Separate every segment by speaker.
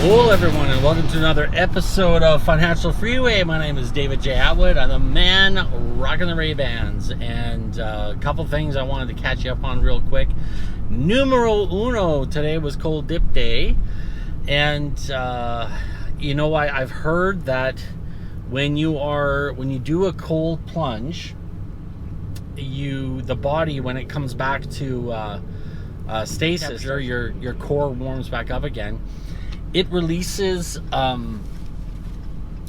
Speaker 1: Hello everyone, and welcome to another episode of Financial Freeway. My name is David J. Atwood. I'm the man rocking the Ray-Bans, and a couple things I wanted to catch you up on real quick. Numero uno, today was cold dip day, and you know, I've heard that when you do a cold plunge, the body, when it comes back to stasis, or your core warms back up again, it releases a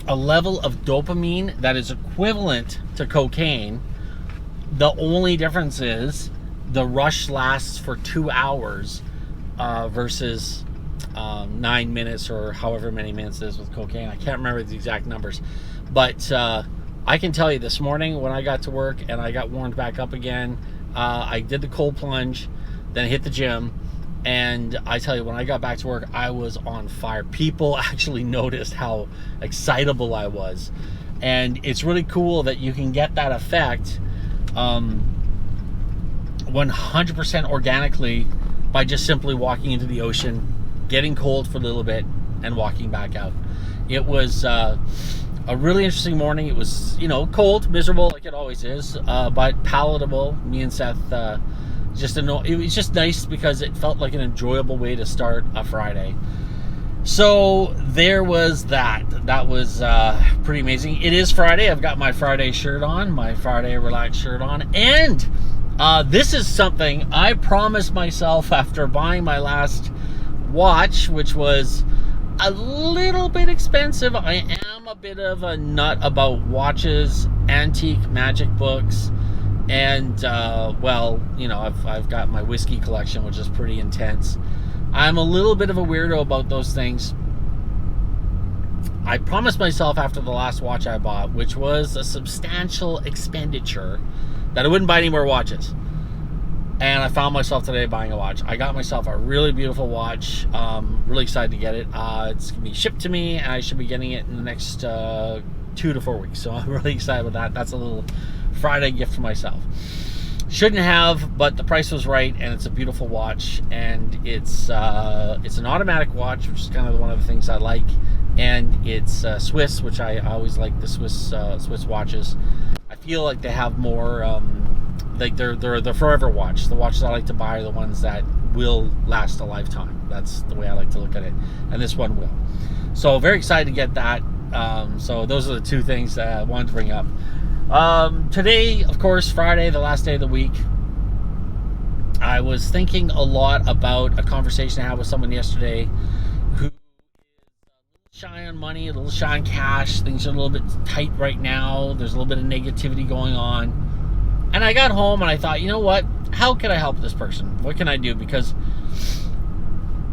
Speaker 1: level of dopamine that is equivalent to cocaine. The only difference is the rush lasts for 2 hours versus 9 minutes, or however many minutes it is with cocaine. I can't remember the exact numbers, but I can tell you this morning when I got to work and I got warmed back up again, I did the cold plunge, then I hit the gym. And I tell you, when I got back to work, I was on fire. People actually noticed how excitable I was. And it's really cool that you can get that effect 100% organically by just simply walking into the ocean, getting cold for a little bit, and walking back out. It was a really interesting morning. It was, cold, miserable like it always is, but palatable. Me and Seth... it was just nice because it felt like an enjoyable way to start a Friday. So there was that. That was pretty amazing. It is Friday. I've got my Friday shirt on, my Friday relaxed shirt on. And this is something I promised myself after buying my last watch, which was a little bit expensive. I am a bit of a nut about watches, antique magic books, and I've got my whiskey collection, which is pretty intense. I'm a little bit of a weirdo about those things. I promised myself after the last watch I bought, which was a substantial expenditure, that I wouldn't buy any more watches. And I found myself today buying a watch. I got myself a really beautiful watch. Really excited to get it. It's going to be shipped to me, and I should be getting it in the next 2 to 4 weeks. So I'm really excited about that. That's a little Friday gift for myself. Shouldn't have, but the price was right, and it's a beautiful watch, and it's an automatic watch, which is kind of one of the things I like, and it's Swiss, which I always like the Swiss watches. I feel like they have more like they're forever watch. The watches I like to buy are the ones that will last a lifetime. That's the way I like to look at it, and this one will. So very excited to get that. So those are the two things that I wanted to bring up. Today, of course, Friday, the last day of the week, I was thinking a lot about a conversation I had with someone yesterday who is a little shy on money, a little shy on cash. Things are a little bit tight right now. There's a little bit of negativity going on. And I got home and I thought, you know what? How can I help this person? What can I do? Because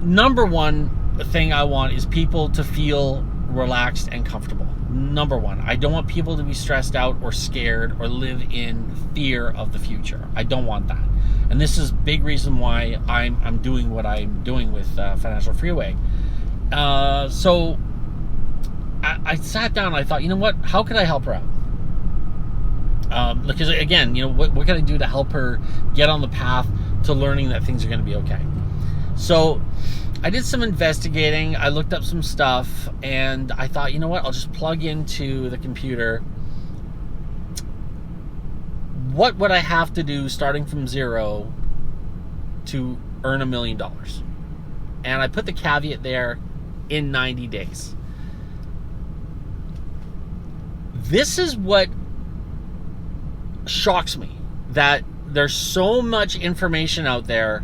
Speaker 1: number one thing I want is people to feel relaxed and comfortable. Number one, I don't want people to be stressed out or scared or live in fear of the future. I don't want that. And this is a big reason why I'm doing what I'm doing with Financial Freeway. So I sat down and I thought, you know what? How could I help her out? Because again, what can I do to help her get on the path to learning that things are going to be okay? So I did some investigating. I looked up some stuff, and I thought, you know what? I'll just plug into the computer. What would I have to do starting from zero to earn $1 million? And I put the caveat there, in 90 days. This is what shocks me, that there's so much information out there,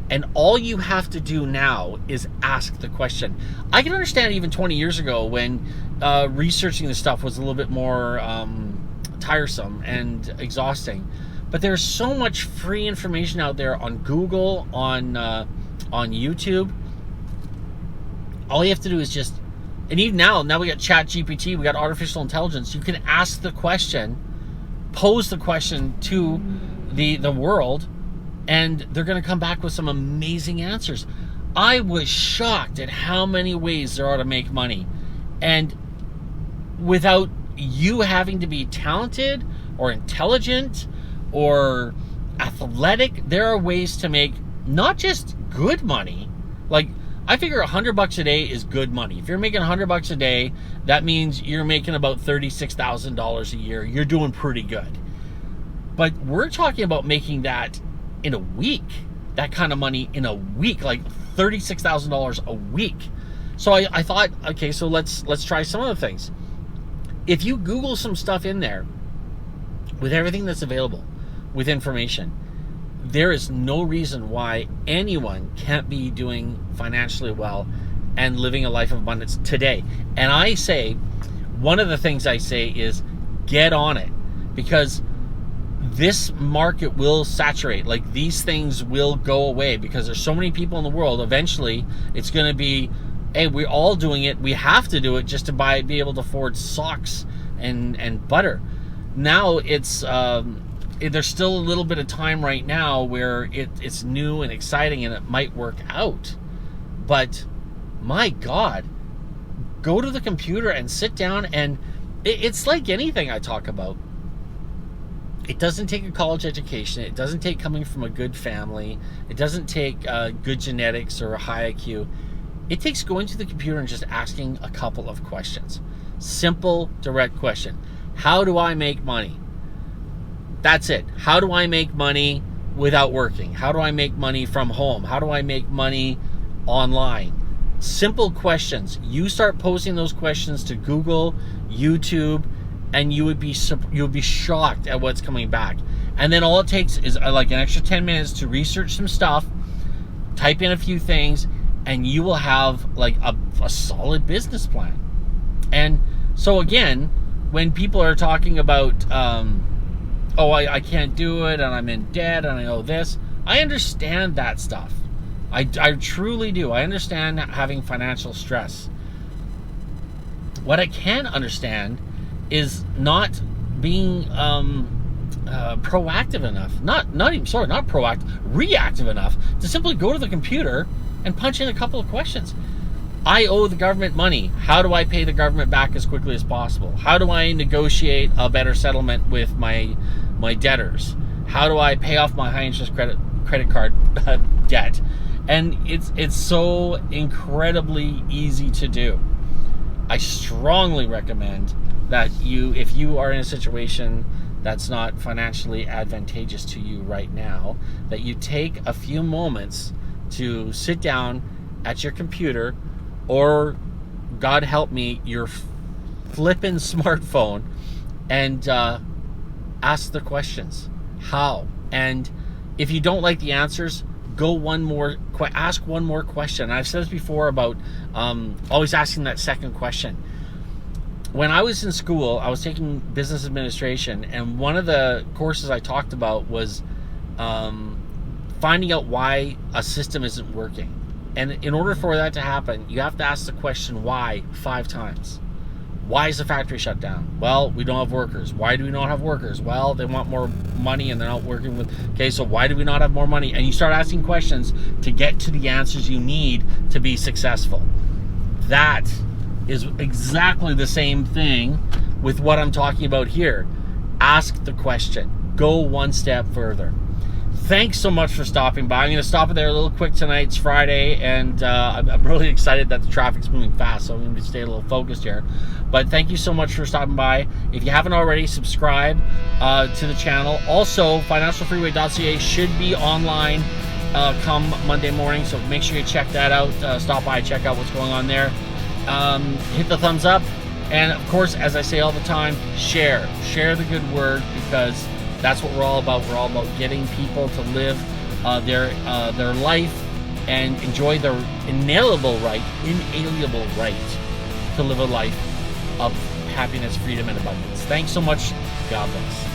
Speaker 1: and all you have to do now is ask the question. I can understand even 20 years ago when researching this stuff was a little bit more tiresome and exhausting. But there's so much free information out there on Google, on YouTube. All you have to do is just, and even now we got ChatGPT, we got artificial intelligence. You can ask the question, pose the question to the world, and they're going to come back with some amazing answers. I was shocked at how many ways there are to make money. And without you having to be talented or intelligent or athletic, there are ways to make not just good money. Like I figure $100 a day is good money. If you're making $100 a day, that means you're making about $36,000 a year. You're doing pretty good. But we're talking about making that in a week. That kind of money in a week, like $36,000 a week. So I thought, okay, so let's try some of the things. If you Google some stuff in there with everything that's available, with information, there is no reason why anyone can't be doing financially well and living a life of abundance today. And I say, one of the things I say is get on it, because this market will saturate. Like, these things will go away because there's so many people in the world. Eventually it's going to be, hey, we're all doing it. We have to do it just to be able to afford socks and butter. Now it's there's still a little bit of time right now where it's new and exciting and it might work out. But my God, go to the computer and sit down, and it's like anything I talk about. It doesn't take a college education. It doesn't take coming from a good family. It doesn't take good genetics or a high IQ. It takes going to the computer and just asking a couple of questions. Simple, direct question. How do I make money? That's it. How do I make money without working? How do I make money from home? How do I make money online? Simple questions. You start posting those questions to Google, YouTube, and you would be shocked at what's coming back. And then all it takes is like an extra 10 minutes to research some stuff, type in a few things, and you will have like a solid business plan. And so again, when people are talking about, I can't do it, and I'm in debt, and I know this, I understand that stuff. I truly do. I understand having financial stress. What I can understand is not being proactive enough, reactive enough to simply go to the computer and punch in a couple of questions. I owe the government money. How do I pay the government back as quickly as possible? How do I negotiate a better settlement with my debtors? How do I pay off my high interest credit card debt? And it's so incredibly easy to do. I strongly recommend that if you are in a situation that's not financially advantageous to you right now, that you take a few moments to sit down at your computer, or God help me, your flippin' smartphone, and ask the questions. How? And if you don't like the answers, ask one more question. I've said this before about always asking that second question. When I was in school, I was taking business administration, and one of the courses I talked about was finding out why a system isn't working. And in order for that to happen, you have to ask the question why 5 times. Why is the factory shut down? Well, we don't have workers. Why do we not have workers? Well, they want more money and they're not working with... Okay, so why do we not have more money? And you start asking questions to get to the answers you need to be successful. That is exactly the same thing with what I'm talking about here. Ask the question. Go one step further. Thanks so much for stopping by. I'm going to stop it there a little quick tonight. It's Friday, and I'm really excited that the traffic's moving fast, so I'm going to stay a little focused here. But thank you so much for stopping by. If you haven't already, subscribe to the channel. Also, financialfreeway.ca should be online come Monday morning, so make sure you check that out. Stop by, check out what's going on there. Hit the thumbs up, and of course, as I say all the time, share the good word, because that's what we're all about. We're all about getting people to live their life and enjoy their inalienable right to live a life of happiness, freedom, and abundance. Thanks so much. God bless.